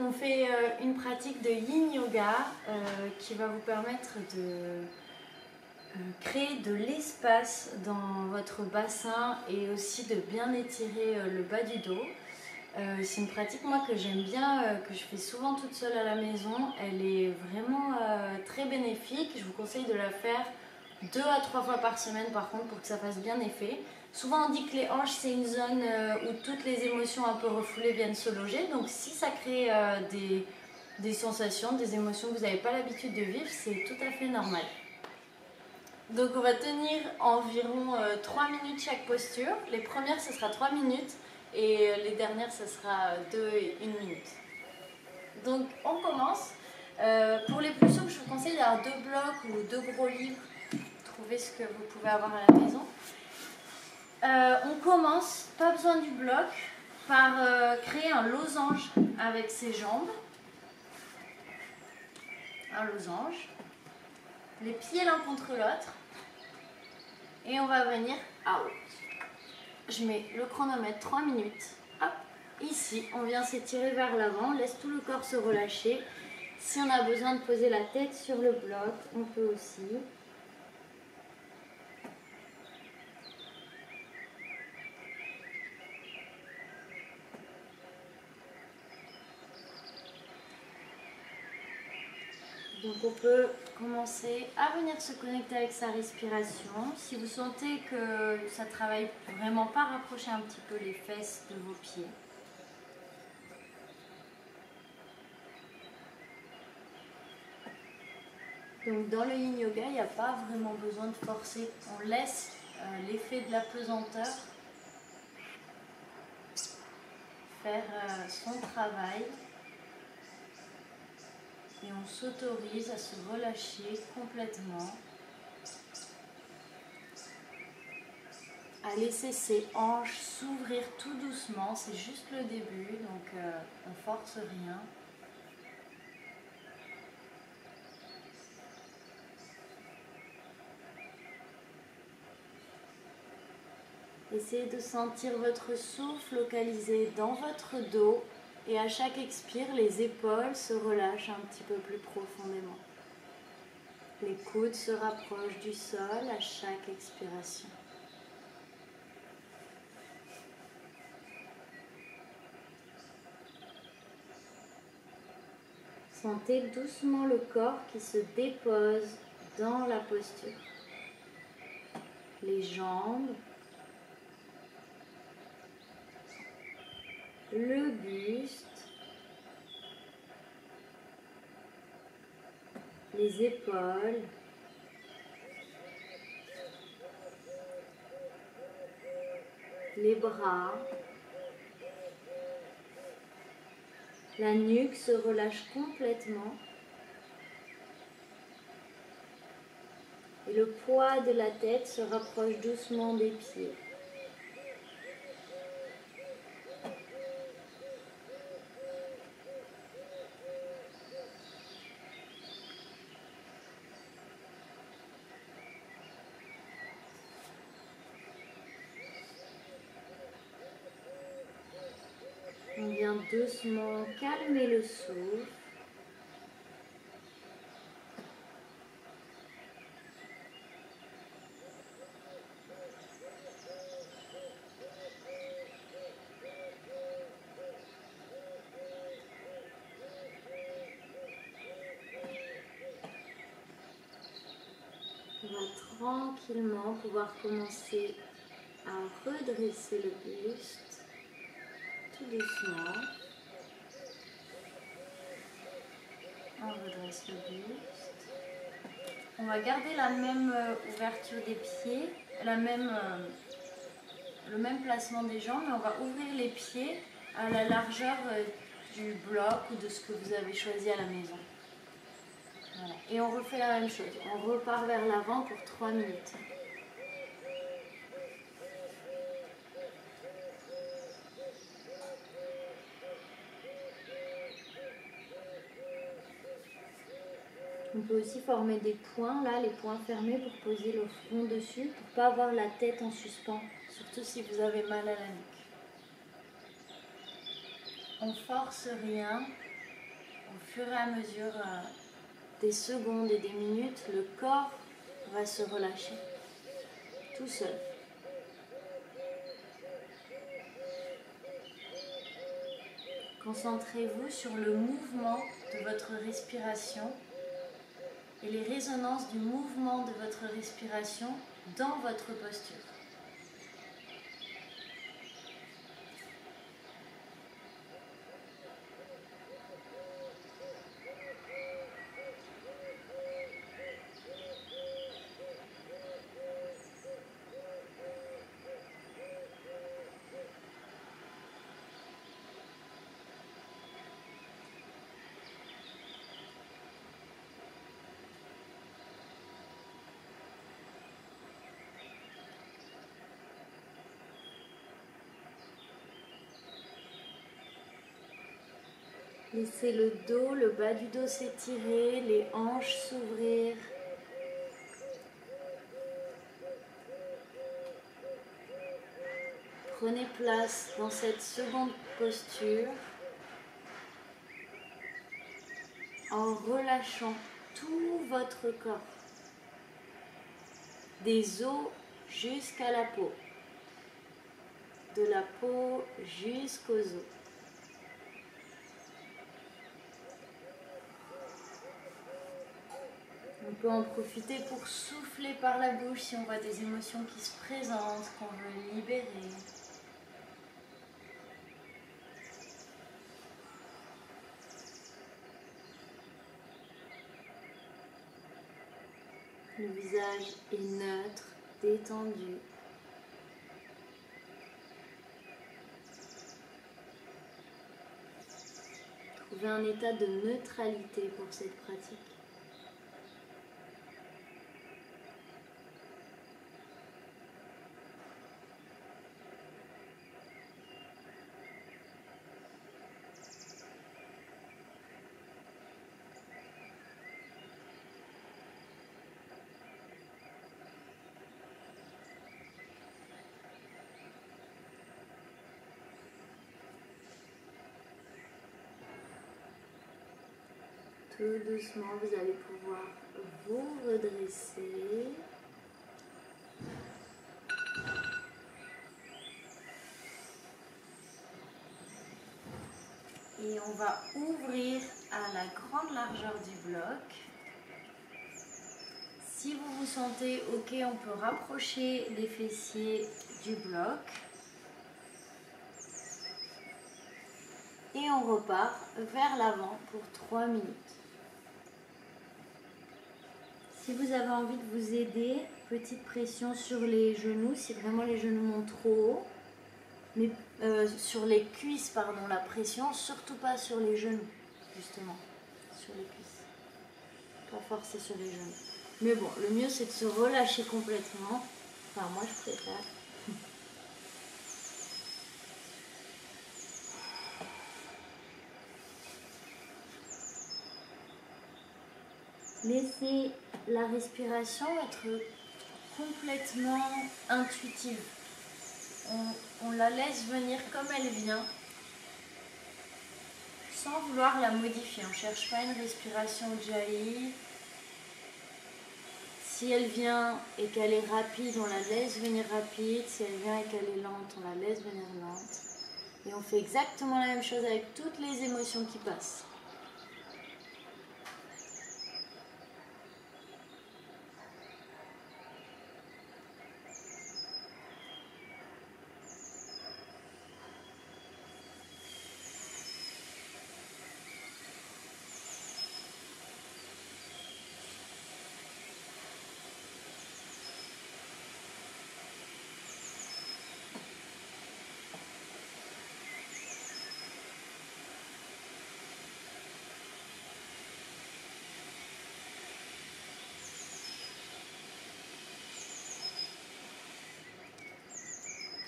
On fait une pratique de Yin Yoga qui va vous permettre de créer de l'espace dans votre bassin et aussi de bien étirer le bas du dos. C'est une pratique moi que j'aime bien, que je fais souvent toute seule à la maison. Elle est vraiment très bénéfique. Je vous conseille de la faire 2 à 3 fois par semaine par contre pour que ça fasse bien effet. Souvent on dit que les hanches c'est une zone où toutes les émotions un peu refoulées viennent se loger. Donc si ça crée des sensations, des émotions que vous n'avez pas l'habitude de vivre, c'est tout à fait normal. Donc on va tenir environ 3 minutes chaque posture. Les premières ce sera 3 minutes et les dernières ce sera 2 et 1 minute. Donc on commence. Pour les plus souples, je vous conseille d'avoir 2 blocs ou 2 gros livres. Trouvez ce que vous pouvez avoir à la maison. On commence, pas besoin du bloc, par créer un losange avec ses jambes. Un losange. Les pieds l'un contre l'autre. Et on va venir out. Je mets le chronomètre 3 minutes. Hop. Ici, on vient s'étirer vers l'avant, on laisse tout le corps se relâcher. Si on a besoin de poser la tête sur le bloc, on peut aussi. Donc on peut commencer à venir se connecter avec sa respiration. Si vous sentez que ça travaille vraiment pas, rapprochez un petit peu les fesses de vos pieds. Donc dans le Yin Yoga, il n'y a pas vraiment besoin de forcer. On laisse l'effet de la pesanteur faire son travail. Et on s'autorise à se relâcher complètement, à laisser ses hanches s'ouvrir tout doucement. C'est juste le début, donc on force rien. Essayez de sentir votre souffle localisé dans votre dos. Et à chaque expire, les épaules se relâchent un petit peu plus profondément. Les coudes se rapprochent du sol à chaque expiration. Sentez doucement le corps qui se dépose dans la posture. Les jambes, le buste, les épaules, les bras, la nuque se relâche complètement et le poids de la tête se rapproche doucement des pieds. On vient doucement calmer le souffle. On va tranquillement pouvoir commencer à redresser le buste, tout doucement. On redresse le buste. On va garder la même ouverture des pieds, le même placement des jambes, mais on va ouvrir les pieds à la largeur du bloc ou de ce que vous avez choisi à la maison. Voilà. Et on refait la même chose. On repart vers l'avant pour 3 minutes. On peut aussi former des points, là, les points fermés pour poser le front dessus, pour ne pas avoir la tête en suspens, surtout si vous avez mal à la nuque. On force rien, au fur et à mesure des secondes et des minutes, le corps va se relâcher tout seul. Concentrez-vous sur le mouvement de votre respiration et les résonances du mouvement de votre respiration dans votre posture. Laissez le dos, le bas du dos s'étirer, les hanches s'ouvrir. Prenez place dans cette seconde posture en relâchant tout votre corps, des os jusqu'à la peau, de la peau jusqu'aux os. On peut en profiter pour souffler par la bouche si on voit des émotions qui se présentent, qu'on veut libérer. Le visage est neutre, détendu. Trouvez un état de neutralité pour cette pratique. Tout doucement, vous allez pouvoir vous redresser. Et on va ouvrir à la grande largeur du bloc. Si vous vous sentez OK, on peut rapprocher les fessiers du bloc. Et on repart vers l'avant pour 3 minutes. Si vous avez envie de vous aider, petite pression sur les genoux, si vraiment les genoux montent trop haut. Mais sur les cuisses, pardon, la pression, surtout pas sur les genoux, justement, sur les cuisses. Pas forcer sur les genoux. Mais bon, le mieux c'est de se relâcher complètement. Enfin, moi je préfère. Laissez la respiration être complètement intuitive. On la laisse venir comme elle vient, sans vouloir la modifier. On ne cherche pas une respiration jaillie. Si elle vient et qu'elle est rapide, on la laisse venir rapide. Si elle vient et qu'elle est lente, on la laisse venir lente. Et on fait exactement la même chose avec toutes les émotions qui passent.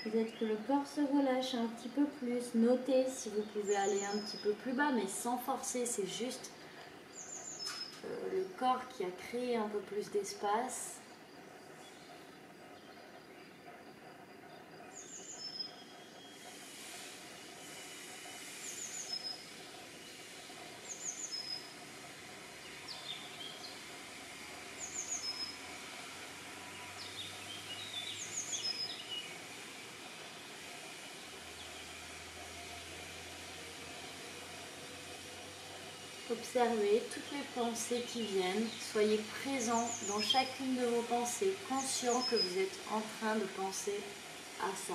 Peut-être que le corps se relâche un petit peu plus. Notez si vous pouvez aller un petit peu plus bas, mais sans forcer. C'est juste le corps qui a créé un peu plus d'espace. Observez toutes les pensées qui viennent. Soyez présent dans chacune de vos pensées, conscient que vous êtes en train de penser à ça.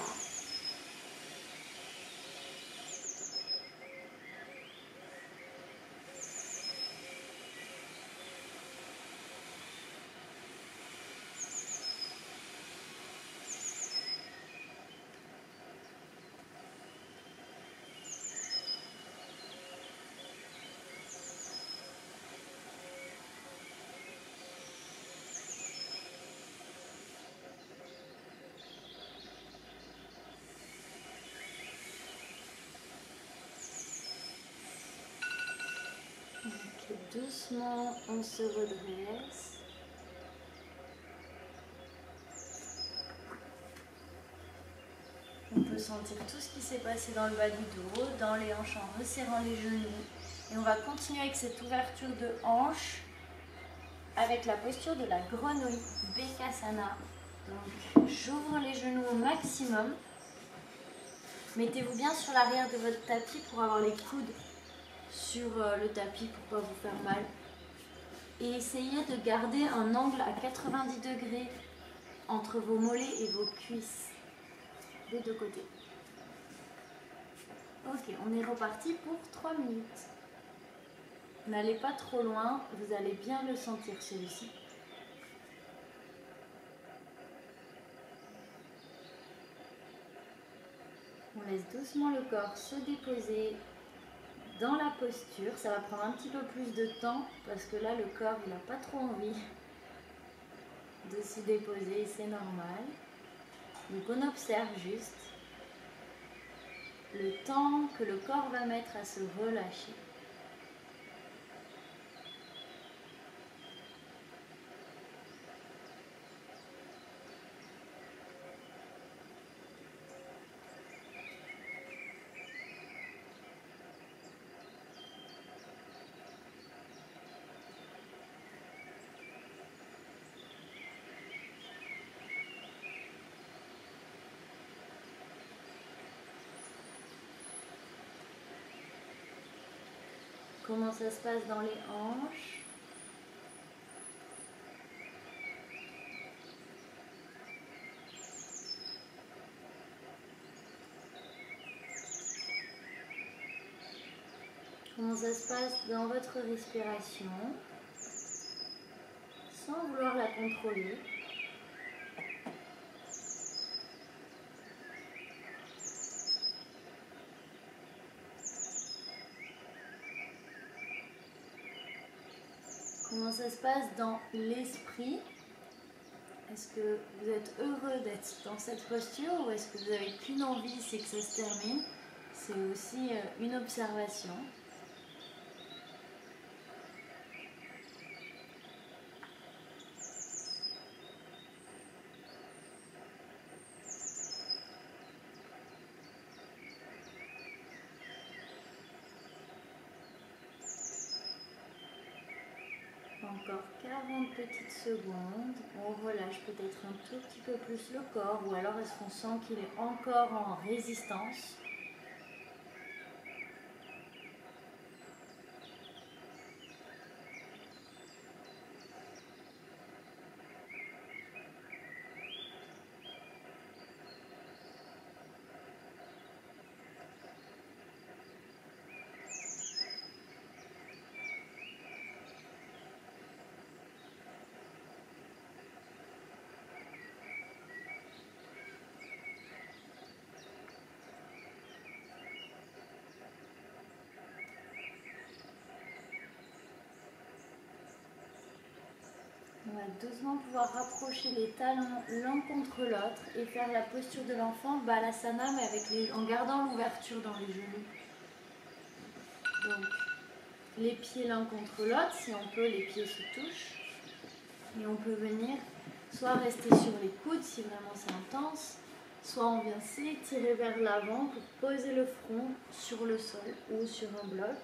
Doucement, on se redresse. On peut sentir tout ce qui s'est passé dans le bas du dos, dans les hanches en resserrant les genoux. Et on va continuer avec cette ouverture de hanche avec la posture de la grenouille, Bekasana. Donc j'ouvre les genoux au maximum. Mettez-vous bien sur l'arrière de votre tapis pour avoir les coudes sur le tapis pour ne pas vous faire mal. Et essayez de garder un angle à 90 degrés entre vos mollets et vos cuisses des deux côtés. Ok, on est reparti pour 3 minutes. N'allez pas trop loin, vous allez bien le sentir celui-ci. On laisse doucement le corps se déposer dans la posture. Ça va prendre un petit peu plus de temps parce que là le corps il n'a pas trop envie de s'y déposer, c'est normal. Donc on observe juste le temps que le corps va mettre à se relâcher. Comment ça se passe dans les hanches? Comment ça se passe dans votre respiration? Sans vouloir la contrôler. Comment ça se passe dans l'esprit? Est-ce que vous êtes heureux d'être dans cette posture ou est-ce que vous n'avez qu'une envie, c'est que ça se termine? C'est aussi une observation. Encore 40 petites secondes. On relâche peut-être un tout petit peu plus le corps ou alors est-ce qu'on sent qu'il est encore en résistance? On va doucement pouvoir rapprocher les talons l'un contre l'autre et faire la posture de l'enfant Balasana mais en gardant l'ouverture dans les genoux. Donc les pieds l'un contre l'autre, si on peut les pieds se touchent. Et on peut venir soit rester sur les coudes si vraiment c'est intense, soit on vient s'étirer vers l'avant pour poser le front sur le sol ou sur un bloc.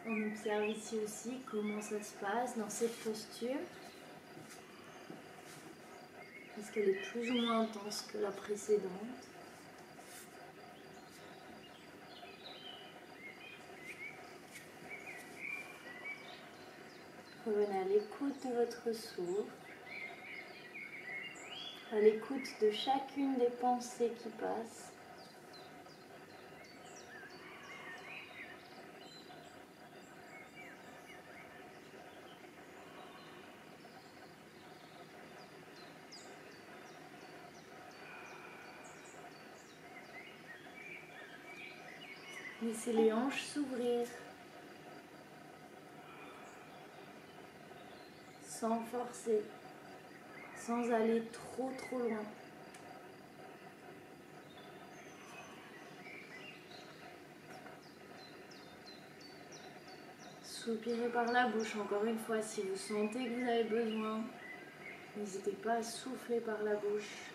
On observe ici aussi comment ça se passe dans cette posture. Est-ce qu'elle est plus ou moins intense que la précédente? Revenez à l'écoute de votre souffle, à l'écoute de chacune des pensées qui passent. Laissez les hanches s'ouvrir, sans forcer, sans aller trop loin. Soupirez par la bouche, encore une fois, si vous sentez que vous avez besoin, n'hésitez pas à souffler par la bouche.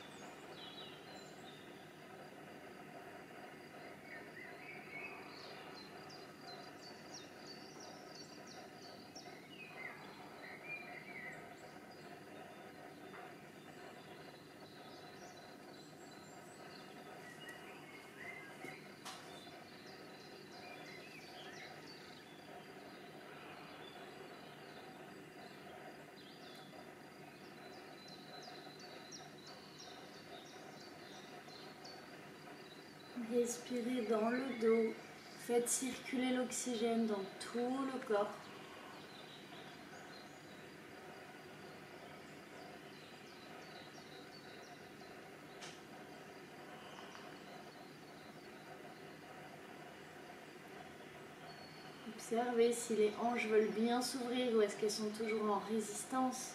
Respirez dans le dos, faites circuler l'oxygène dans tout le corps. Observez si les hanches veulent bien s'ouvrir ou est-ce qu'elles sont toujours en résistance.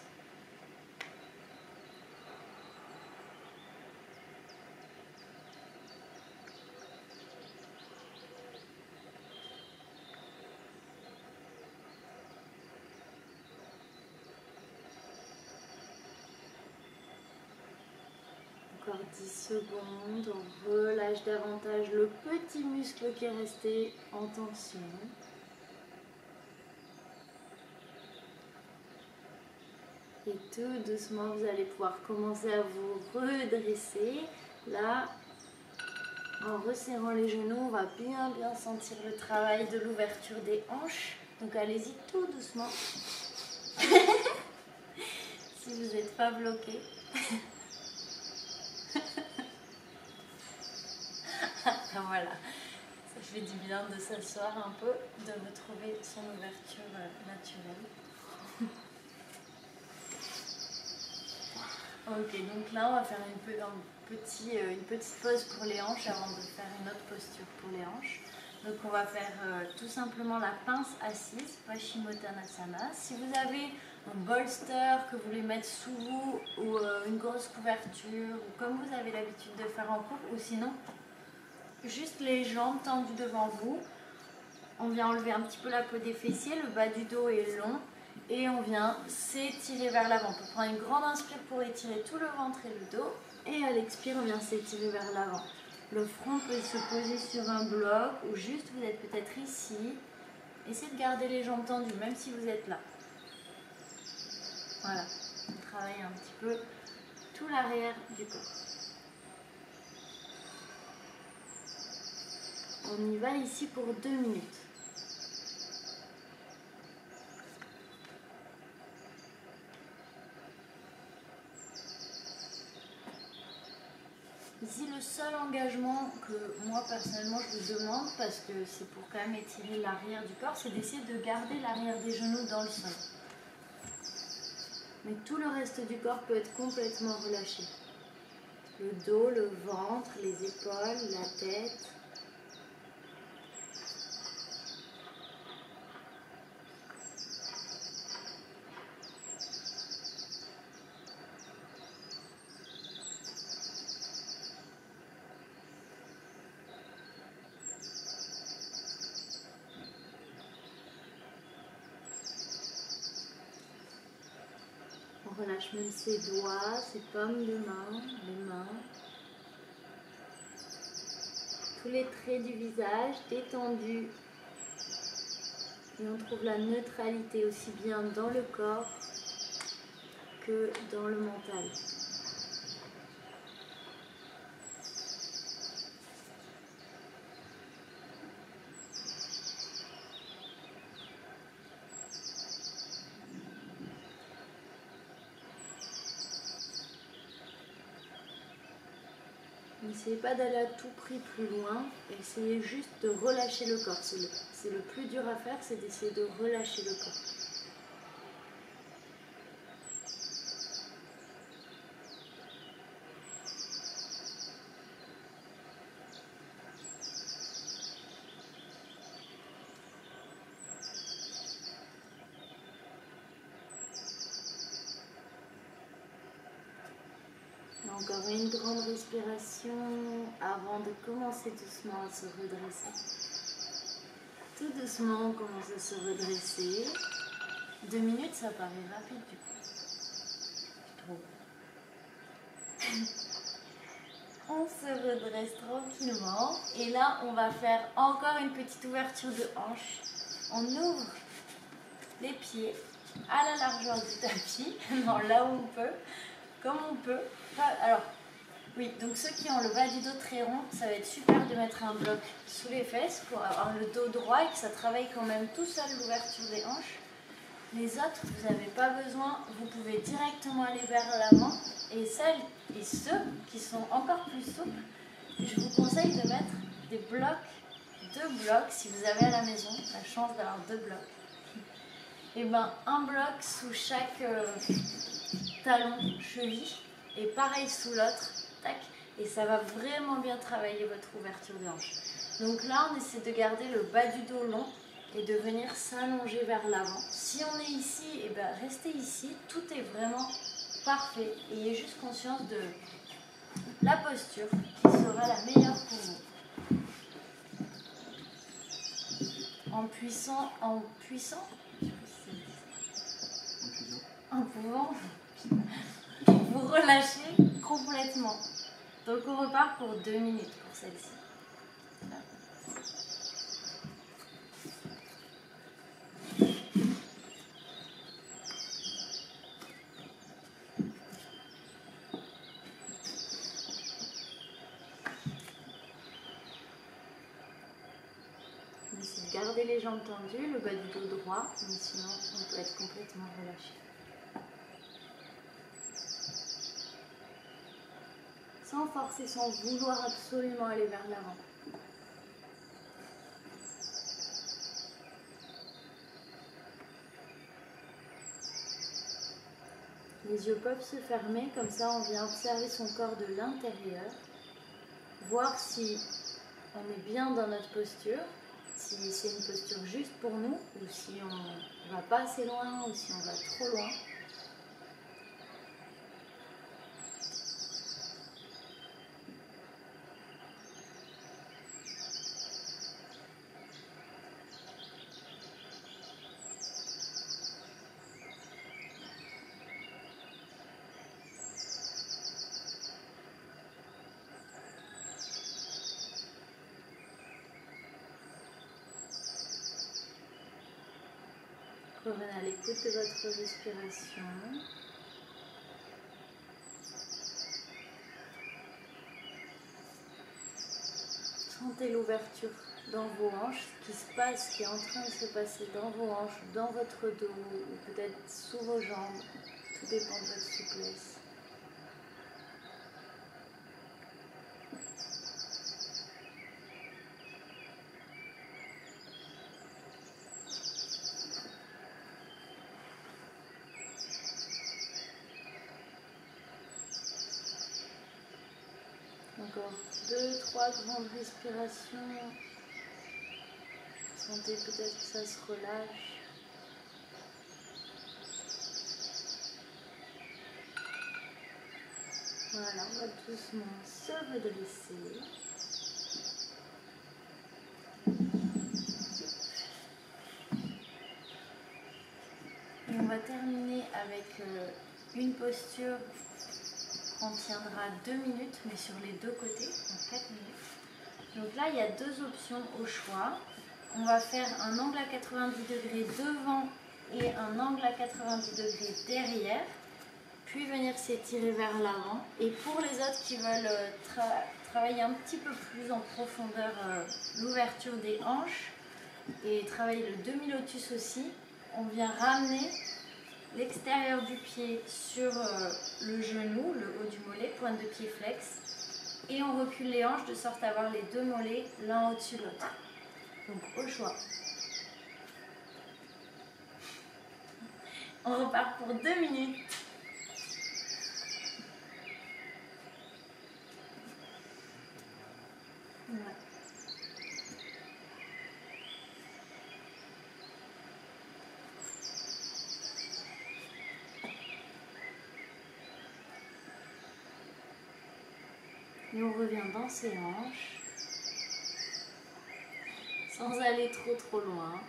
Encore 10 secondes, on relâche davantage le petit muscle qui est resté en tension. Et tout doucement, vous allez pouvoir commencer à vous redresser. Là, en resserrant les genoux, on va bien sentir le travail de l'ouverture des hanches. Donc allez-y tout doucement. Si vous n'êtes pas bloqué. Voilà, ça fait du bien de s'asseoir un peu, de retrouver son ouverture naturelle. Ok, donc là on va faire une petite pause pour les hanches avant de faire une autre posture pour les hanches. Donc on va faire tout simplement la pince assise, Paschimottanasana. Si vous avez un bolster que vous voulez mettre sous vous ou une grosse couverture ou comme vous avez l'habitude de faire en cours, ou sinon juste les jambes tendues devant vous. On vient enlever un petit peu la peau des fessiers, le bas du dos est long et on vient s'étirer vers l'avant. On peut prendre une grande inspire pour étirer tout le ventre et le dos et à l'expire on vient s'étirer vers l'avant. Le front peut se poser sur un bloc ou juste vous êtes peut-être ici. Essayez de garder les jambes tendues même si vous êtes là. Voilà, on travaille un petit peu tout l'arrière du corps. On y va ici pour 2 minutes. Ici, le seul engagement que moi personnellement je vous demande, parce que c'est pour quand même étirer l'arrière du corps, c'est d'essayer de garder l'arrière des genoux dans le sol. Mais tout le reste du corps peut être complètement relâché. Le dos, le ventre, les épaules, la tête. On relâche même ses doigts, ses paumes de main, les mains. Tous les traits du visage détendus. Et on trouve la neutralité aussi bien dans le corps que dans le mental. N'essayez pas d'aller à tout prix plus loin, essayez juste de relâcher le corps. C'est le plus dur à faire, c'est d'essayer de relâcher le corps. Encore une grande respiration avant de commencer doucement à se redresser. Tout doucement, on commence à se redresser. 2 minutes, ça paraît rapide du coup. On se redresse tranquillement. Et là, on va faire encore une petite ouverture de hanche. On ouvre les pieds à la largeur du tapis, non, là où on peut, comme on peut. Alors, oui, donc ceux qui ont le bas du dos très rond, ça va être super de mettre un bloc sous les fesses pour avoir le dos droit et que ça travaille quand même tout seul l'ouverture des hanches. Les autres, vous n'avez pas besoin, vous pouvez directement aller vers l'avant. Et celles et ceux qui sont encore plus souples, je vous conseille de mettre des blocs, 2 blocs, si vous avez à la maison la chance d'avoir 2 blocs. Et ben un bloc sous chaque talon, cheville. Et pareil sous l'autre, tac, et ça va vraiment bien travailler votre ouverture des hanches. Donc là, on essaie de garder le bas du dos long et de venir s'allonger vers l'avant. Si on est ici, et ben restez ici, tout est vraiment parfait. Ayez juste conscience de la posture qui sera la meilleure pour vous. En pouvant vous relâchez complètement. Donc on repart pour 2 minutes pour celle-ci. On essaie de garder les jambes tendues, le bas du dos droit, mais sinon on peut être complètement relâché. Sans forcer, sans vouloir absolument aller vers l'avant. Les yeux peuvent se fermer, comme ça on vient observer son corps de l'intérieur, voir si on est bien dans notre posture, si c'est une posture juste pour nous, ou si on ne va pas assez loin, ou si on va trop loin. Revenez à l'écoute de votre respiration. Sentez l'ouverture dans vos hanches, ce qui se passe, ce qui est en train de se passer dans vos hanches, dans votre dos, ou peut-être sous vos jambes. Tout dépend de votre souplesse. Encore 2-3 grandes respirations. Sentez peut-être que ça se relâche. Voilà, on va doucement se redresser. Et on va terminer avec une posture qu'on tiendra 2 minutes, mais sur les deux côtés, en 4 minutes. Donc là, il y a 2 options au choix. on va faire un angle à 90 degrés devant et un angle à 90 degrés derrière, puis venir s'étirer vers l'avant. Et pour les autres qui veulent travailler un petit peu plus en profondeur l'ouverture des hanches et travailler le demi-lotus aussi, on vient ramener l'extérieur du pied sur le genou, le haut du mollet, pointe de pied flex, et on recule les hanches de sorte à avoir les deux mollets l'un au-dessus de l'autre. Donc au choix. On repart pour 2 minutes. Ouais. Et on revient dans ses hanches, sans aller trop loin.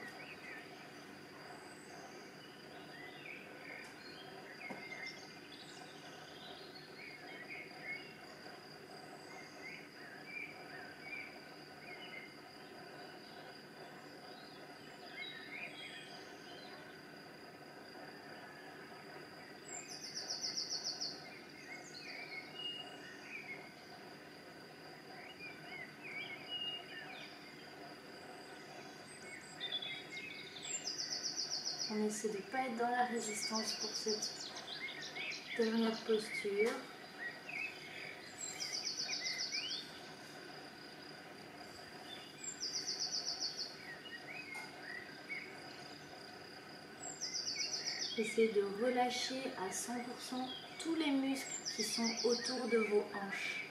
On essaie de ne pas être dans la résistance pour cette dernière posture. Essayez de relâcher à 100% tous les muscles qui sont autour de vos hanches.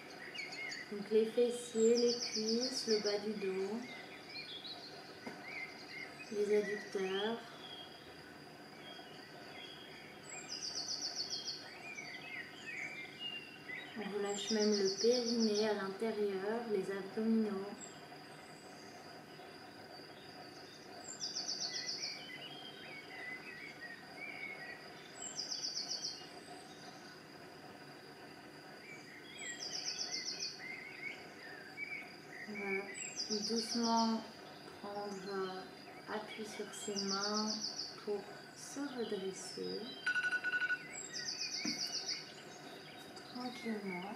Donc les fessiers, les cuisses, le bas du dos, les adducteurs. On relâche même le périnée à l'intérieur, les abdominaux. On va doucement prendre appui sur ses mains pour se redresser. Tranquillement.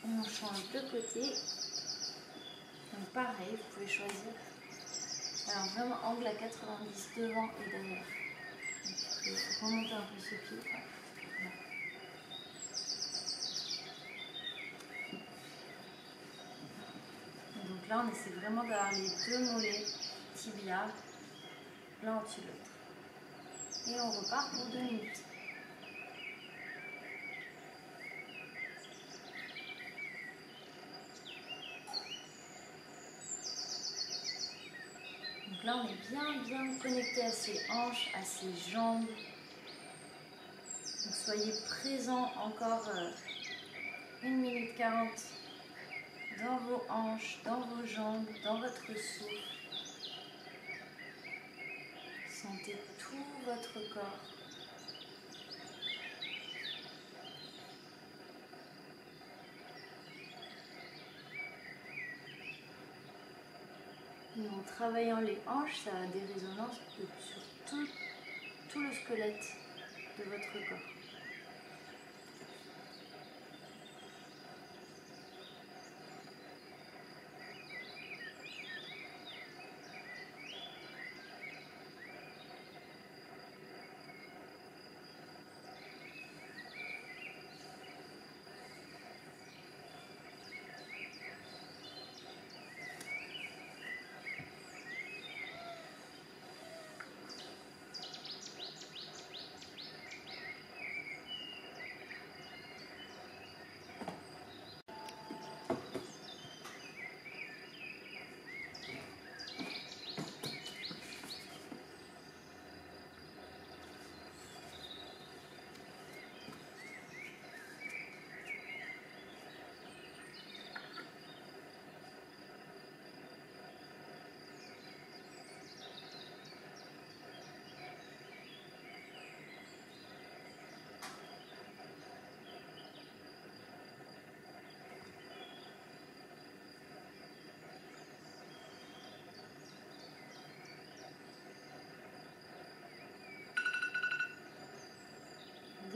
On change de côté. Donc pareil, vous pouvez choisir. Alors vraiment angle à 90 devant et derrière. Donc, remonter un peu ce pied. Voilà. Et donc là on essaie vraiment d'avoir les deux mollets tibia l'un au-dessus de l'autre. Et on repart pour 2 minutes. Donc là, on est bien connecté à ses hanches, à ses jambes. Donc soyez présents encore 1 minute 40 dans vos hanches, dans vos jambes, dans votre souffle. Sentez tout votre corps. Et en travaillant les hanches, ça a des résonances sur tout le squelette de votre corps.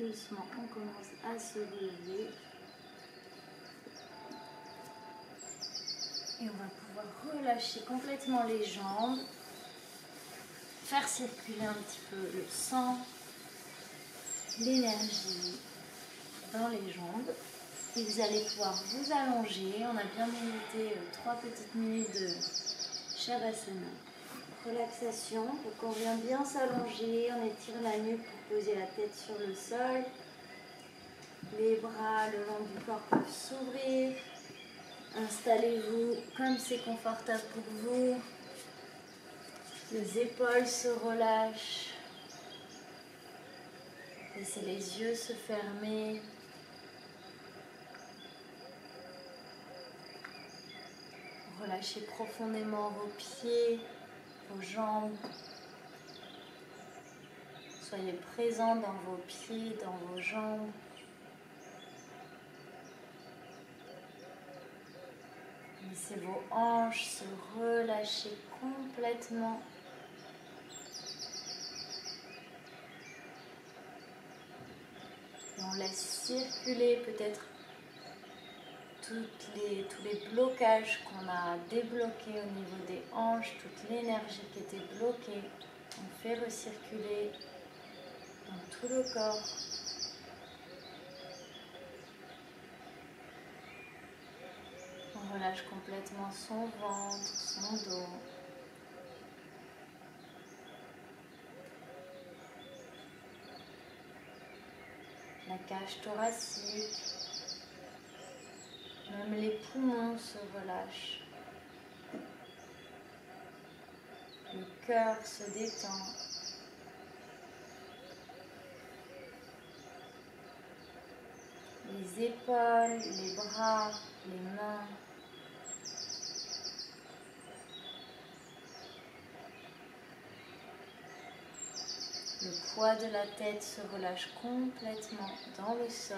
doucement, on commence à se relever. Et on va pouvoir relâcher complètement les jambes, faire circuler un petit peu le sang, l'énergie dans les jambes. Et vous allez pouvoir vous allonger. On a bien mérité 3 petites minutes de Shavasana. Relaxation, donc on vient bien s'allonger, on étire la nuque pour poser la tête sur le sol. Les bras le long du corps peuvent s'ouvrir. Installez-vous comme c'est confortable pour vous. Les épaules se relâchent. Laissez les yeux se fermer. Relâchez profondément vos pieds, vos jambes. Soyez présent dans vos pieds, dans vos jambes. Laissez vos hanches se relâcher complètement. Et on laisse circuler peut-être tous les blocages qu'on a débloqués au niveau des hanches, toute l'énergie qui était bloquée. On fait recirculer dans tout le corps. On relâche complètement son ventre, son dos. La cage thoracique. Même les poumons se relâchent. Le cœur se détend. Les épaules, les bras, les mains. Le poids de la tête se relâche complètement dans le sol.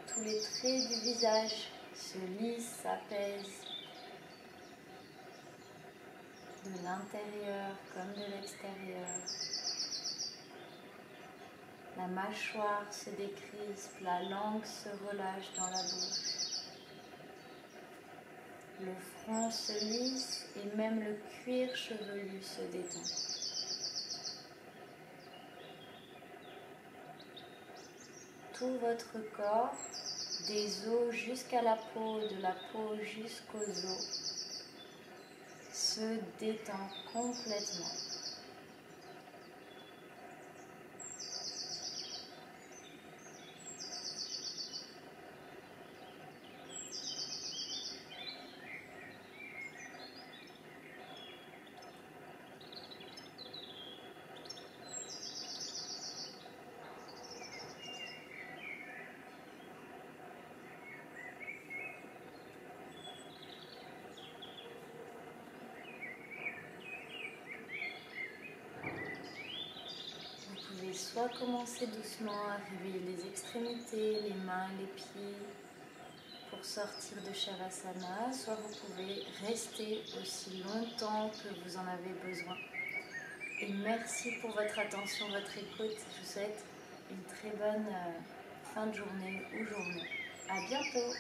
Tous les traits du visage se lissent, s'apaisent. De l'intérieur comme de l'extérieur. La mâchoire se décrispe, la langue se relâche dans la bouche. Le front se lisse et même le cuir chevelu se détend. Tout votre corps, des os jusqu'à la peau, de la peau jusqu'aux os, se détend complètement. Soit commencer doucement à réveiller les extrémités, les mains, les pieds pour sortir de Shavasana, soit vous pouvez rester aussi longtemps que vous en avez besoin. Et merci pour votre attention, votre écoute. Je vous souhaite une très bonne fin de journée ou journée. À bientôt!